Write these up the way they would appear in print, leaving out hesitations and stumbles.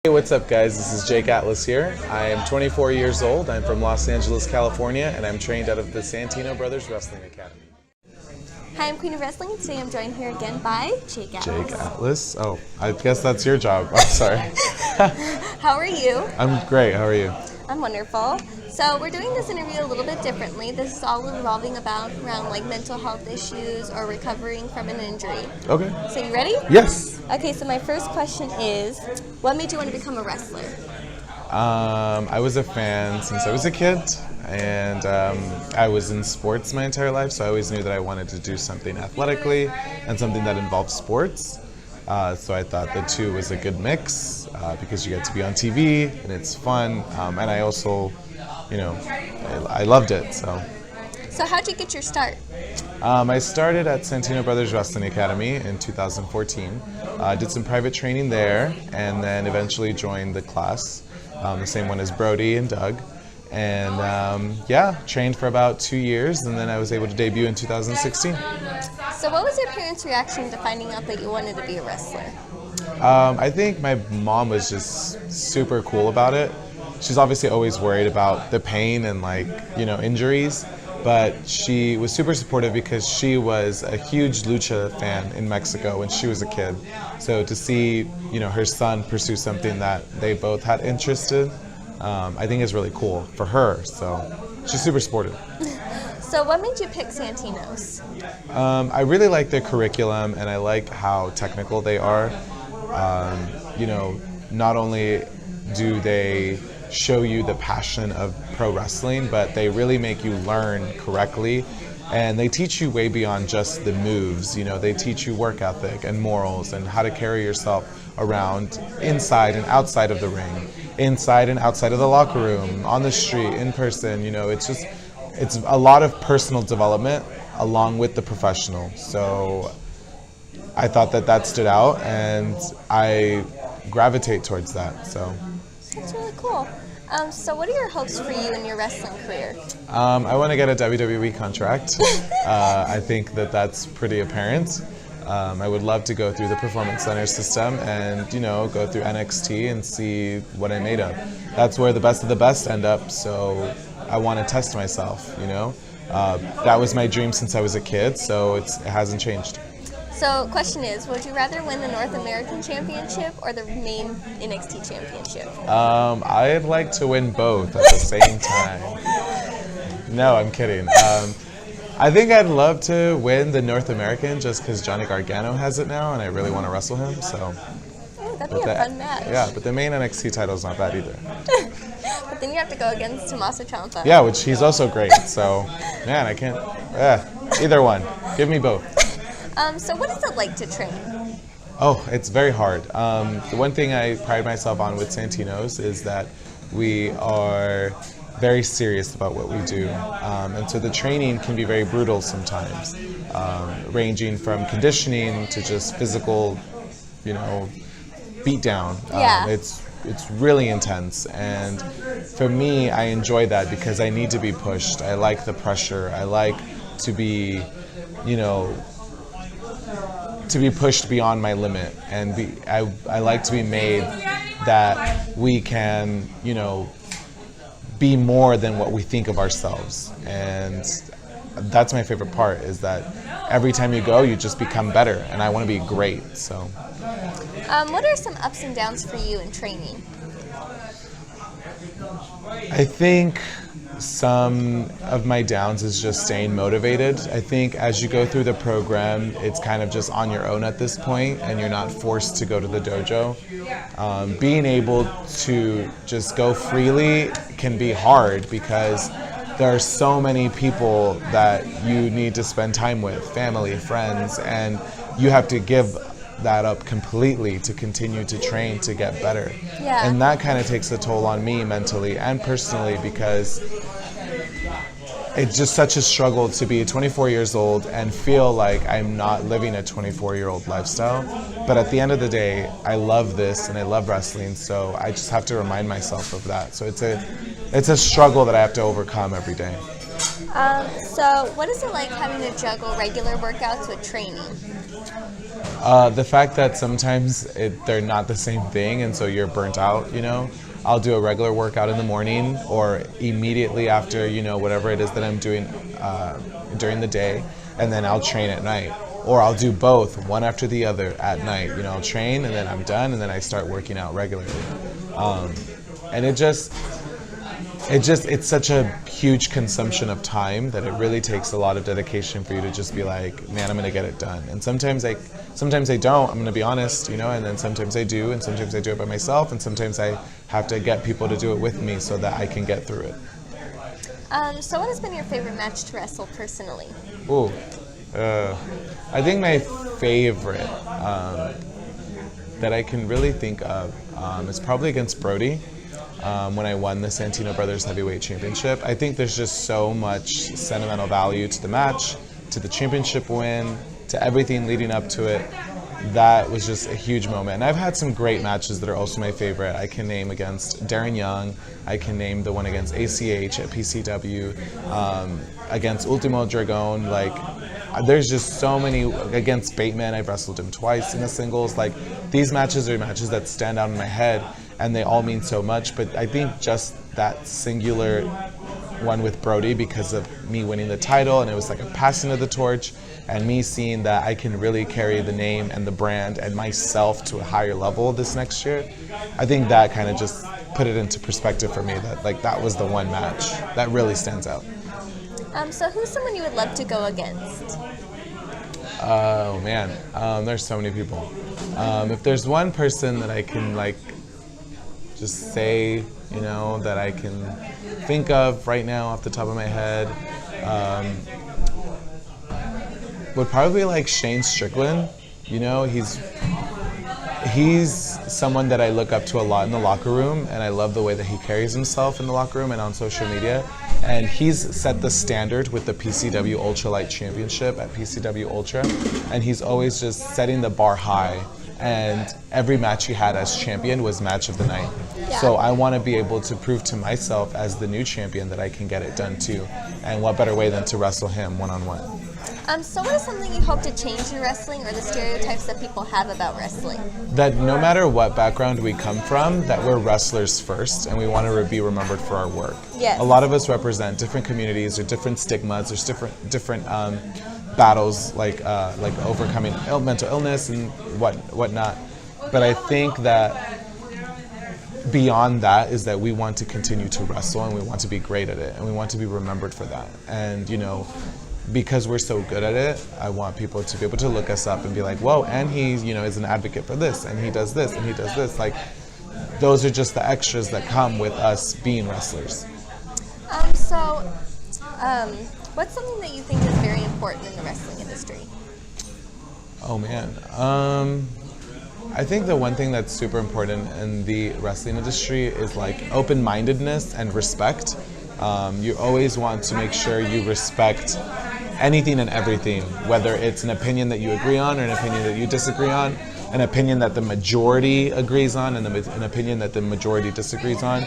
Hey, what's up guys? This is Jake Atlas here. I am 24 years old. I'm from Los Angeles, California, and I'm trained out of the Santino Brothers Wrestling Academy. Hi, I'm Queen of Wrestling, and today I'm joined here again by Jake Atlas. Jake Atlas? Oh, I guess that's your job. I'm sorry. How are you? I'm great. How are you? I'm wonderful. So we're doing this interview a little bit differently. This is all revolving around like mental health issues or recovering from an injury. Okay. So you ready? Yes. Okay, so my first question is, what made you want to become a wrestler? I was a fan since I was a kid, and I was in sports my entire life, so I always knew that I wanted to do something athletically and something that involved sports. So I thought the two was a good mix because you get to be on TV and it's fun, and I also, I loved it. So how'd you get your start? I started at Santino Brothers Wrestling Academy in 2014. Did some private training there, and then eventually joined the class, the same one as Brody and Doug. And trained for about 2 years, and then I was able to debut in 2016. So what was your parents' reaction to finding out that you wanted to be a wrestler? I think my mom was just super cool about it. She's obviously always worried about the pain and injuries, but she was super supportive because she was a huge lucha fan in Mexico when she was a kid. So to see her son pursue something that they both had interest in, I think is really cool for her. So she's super supportive. So what made you pick Santino's? I really like their curriculum, and I like how technical they are. Not only do they show you the passion of pro wrestling, but they really make you learn correctly, and they teach you way beyond just the moves. They teach you work ethic and morals and how to carry yourself around inside and outside of the ring, inside and outside of the locker room, on the street, in person. It's a lot of personal development along with the professional. So I thought that stood out, and I gravitate towards that. So that's really cool. So what are your hopes for you in your wrestling career? I want to get a WWE contract. I think that's pretty apparent. I would love to go through the Performance Center system and go through NXT and see what I'm made of. That's where the best of the best end up, so I want to test myself. That was my dream since I was a kid, so it hasn't changed. So question is, would you rather win the North American Championship or the main NXT Championship? I'd like to win both at the same time. No, I'm kidding. I think I'd love to win the North American just because Johnny Gargano has it now, and I really want to wrestle him. So. Oh, that'd be a fun match. Yeah, but the main NXT title is not bad either. But then you have to go against Tommaso Ciampa. Yeah, which he's also great. So, man, I can't. Either one. Give me both. So what is it like to train? Oh, it's very hard. The one thing I pride myself on with Santino's is that we are very serious about what we do. And so the training can be very brutal sometimes, ranging from conditioning to just physical, beat down. Yeah. It's really intense, and for me, I enjoy that because I need to be pushed. I like the pressure. I like to be, to be pushed beyond my limit, and I like to be made that we can, be more than what we think of ourselves. And that's my favorite part, is that every time you go, you just become better, and I want to be great. So what are some ups and downs for you in training? I think some of my downs is just staying motivated. I think as you go through the program, it's kind of just on your own at this point, and you're not forced to go to the dojo. Being able to just go freely can be hard because there are so many people that you need to spend time with, family, friends, and you have to give that up completely to continue to train to get better. Yeah. And that kind of takes a toll on me mentally and personally, because it's just such a struggle to be 24 years old and feel like I'm not living a 24-year-old lifestyle. But at the end of the day, I love this and I love wrestling, so I just have to remind myself of that. So it's a struggle that I have to overcome every day. So what is it like having to juggle regular workouts with training? The fact that sometimes they're not the same thing, and so you're burnt out, you know. I'll do a regular workout in the morning or immediately after, you know, whatever it is that I'm doing during the day, and then I'll train at night. Or I'll do both, one after the other at night. You know, I'll train and then I'm done, and then I start working out regularly. And it's such a huge consumption of time that it really takes a lot of dedication for you to just be like, man, I'm gonna get it done. And sometimes I don't, I'm gonna be honest, you know, and then sometimes I do, and sometimes I do it by myself, and sometimes I have to get people to do it with me so that I can get through it. So what has been your favorite match to wrestle personally? Ooh, I think my favorite that I can really think of is probably against Brody. When I won the Santino Brothers Heavyweight Championship. I think there's just so much sentimental value to the match, to the championship win, to everything leading up to it. That was just a huge moment. And I've had some great matches that are also my favorite. I can name against Darren Young. I can name the one against ACH at PCW, against Ultimo Dragon. Like, there's just so many. Against Bateman, I've wrestled him twice in the singles. Like, these matches are matches that stand out in my head, and they all mean so much. But I think just that singular one with Brody, because of me winning the title, and it was like a passing of the torch, and me seeing that I can really carry the name and the brand and myself to a higher level this next year. I think that kind of just put it into perspective for me, that like that was the one match that really stands out. So who's someone you would love to go against? Oh man, there's so many people. If there's one person that I can like just say, you know, that I can think of right now off the top of my head, would probably be like Shane Strickland. You know, he's someone that I look up to a lot in the locker room, and I love the way that he carries himself in the locker room and on social media. And he's set the standard with the PCW Ultralight Championship at PCW Ultra, and he's always just setting the bar high. And every match he had as champion was match of the night. Yeah. So I want to be able to prove to myself as the new champion that I can get it done too. And what better way than to wrestle him one-on-one? So what is something you hope to change in wrestling, or the stereotypes that people have about wrestling? That no matter what background we come from, that we're wrestlers first, and we want to be remembered for our work. Yes. A lot of us represent different communities or different stigmas. There's different battles, like overcoming mental illness and whatnot. But I think that beyond that is that we want to continue to wrestle, and we want to be great at it, and we want to be remembered for that. And you know, because we're so good at it, I want people to be able to look us up and be like, whoa, and he, you know, is an advocate for this, and he does this, and he does this. Like, those are just the extras that come with us being wrestlers. What's something that you think is very important in the wrestling industry? Oh man, I think the one thing that's super important in the wrestling industry is like open-mindedness and respect. You always want to make sure you respect anything and everything, whether it's an opinion that you agree on or an opinion that you disagree on, an opinion that the majority agrees on and an opinion that the majority disagrees on.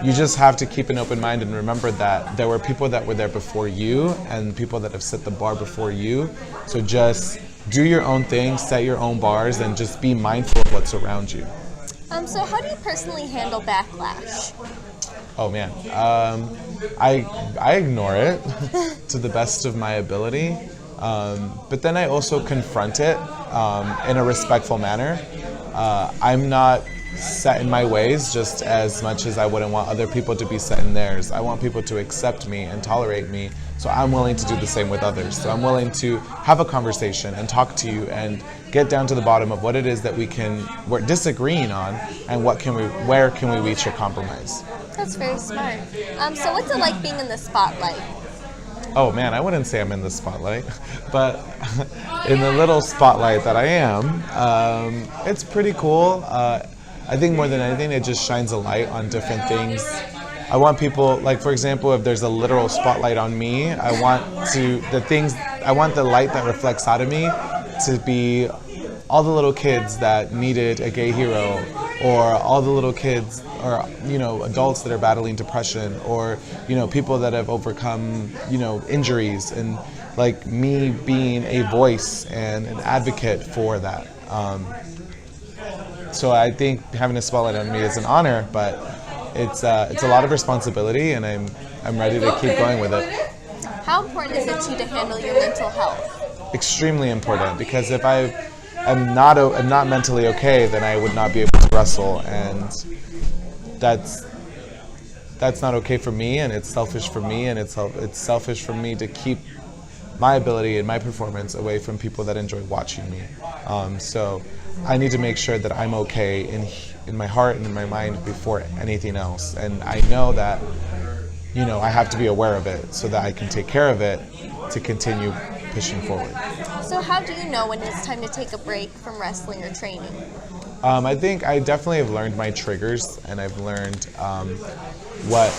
You just have to keep an open mind and remember that there were people that were there before you and people that have set the bar before you. So just do your own thing, set your own bars, and just be mindful of what's around you. So how do you personally handle backlash? Oh man, I ignore it to the best of my ability, but then I also confront it in a respectful manner. I'm not set in my ways just as much as I wouldn't want other people to be set in theirs. I want people to accept me and tolerate me, so I'm willing to do the same with others. So I'm willing to have a conversation and talk to you and get down to the bottom of what it is that we're disagreeing on, and where can we reach a compromise. That's very smart. So what's it like being in the spotlight? Oh man, I wouldn't say I'm in the spotlight, but in the little spotlight that I am, it's pretty cool. I think more than anything, it just shines a light on different things. I want people, like for example, if there's a literal spotlight on me, I want the light that reflects out of me to be all the little kids that needed a gay hero or all the little kids, or adults that are battling depression, or people that have overcome injuries, and like me being a voice and an advocate for that. So I think having a spotlight on me is an honor, but it's a lot of responsibility, and I'm ready to keep going with it. How important is it to you to handle your mental health? Extremely important, because if I am not mentally okay, then I would not be able to wrestle, and that's not okay for me, and it's selfish for me, and it's selfish for me to keep my ability and my performance away from people that enjoy watching me. So I need to make sure that I'm okay in my heart and in my mind before anything else. And I know that, I have to be aware of it so that I can take care of it to continue pushing forward. So how do you know when it's time to take a break from wrestling or training? I think I definitely have learned my triggers, and I've learned what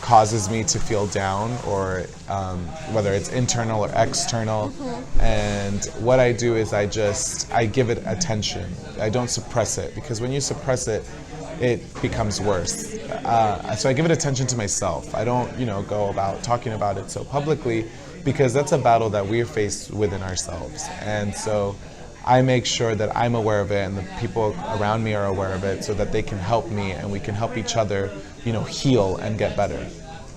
causes me to feel down, or whether it's internal or external. And what I do is I give it attention. I don't suppress it, because when you suppress it, it becomes worse. So I give it attention to myself. I don't, go about talking about it so publicly, because that's a battle that we're faced within ourselves. And so I make sure that I'm aware of it, and the people around me are aware of it, so that they can help me, and we can help each other, heal and get better.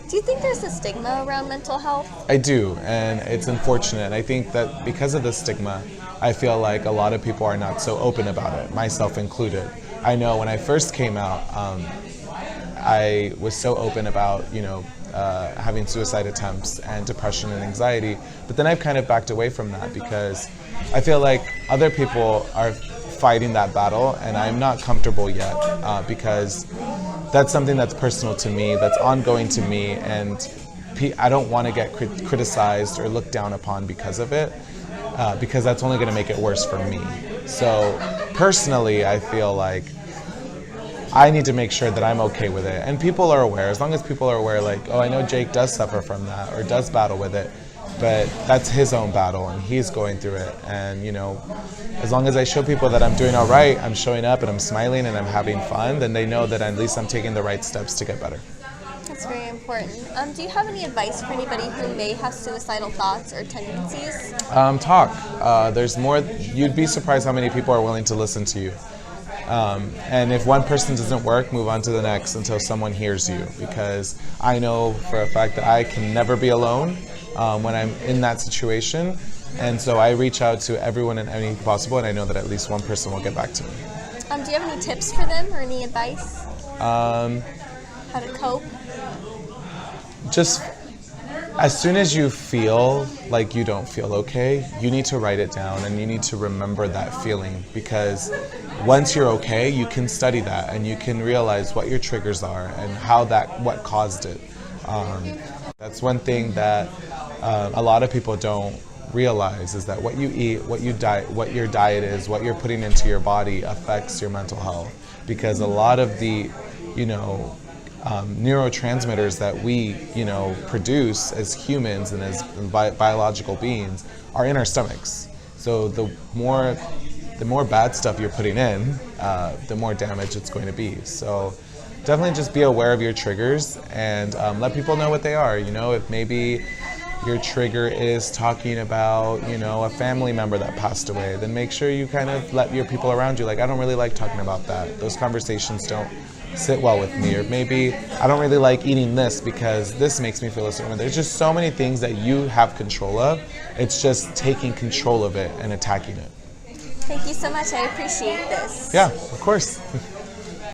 Do you think there's a stigma around mental health? I do, and it's unfortunate. I think that because of the stigma, I feel like a lot of people are not so open about it, myself included. I know when I first came out, I was so open about, having suicide attempts and depression and anxiety, but then I've kind of backed away from that, because I feel like other people are fighting that battle, and I'm not comfortable yet, because that's something that's personal to me, that's ongoing to me, and I don't want to get criticized or looked down upon because of it, because that's only going to make it worse for me. So personally, I feel like I need to make sure that I'm okay with it, and people are aware. As long as people are aware, like, oh, I know Jake does suffer from that or does battle with it, but that's his own battle, and he's going through it. And as long as I show people that I'm doing all right, I'm showing up and I'm smiling and I'm having fun, then they know that at least I'm taking the right steps to get better. That's very important. Do you have any advice for anybody who may have suicidal thoughts or tendencies? Talk. There's more. You'd be surprised how many people are willing to listen to you. And if one person doesn't work, move on to the next until someone hears you, because I know for a fact that I can never be alone when I'm in that situation, and so I reach out to everyone and anything possible, and I know that at least one person will get back to me. Do you have any tips for them or any advice? How to cope? Just as soon as you feel like you don't feel okay, you need to write it down, and you need to remember that feeling, because once you're okay, you can study that, and you can realize what your triggers are and what caused it. That's one thing that a lot of people don't realize, is that what you eat, what your diet is, what you're putting into your body affects your mental health, because a lot of the neurotransmitters that we produce as humans and as biological beings are in our stomachs. So the more bad stuff you're putting in, the more damage it's going to be. So definitely just be aware of your triggers, and let people know what they are. If maybe your trigger is talking about, a family member that passed away, then make sure you kind of let your people around you, like, I don't really like talking about that. Those conversations don't sit well with me. Or maybe I don't really like eating this because this makes me feel a certain way. There's just so many things that you have control of. It's just taking control of it and attacking it. Thank you so much. I appreciate this. Yeah, of course.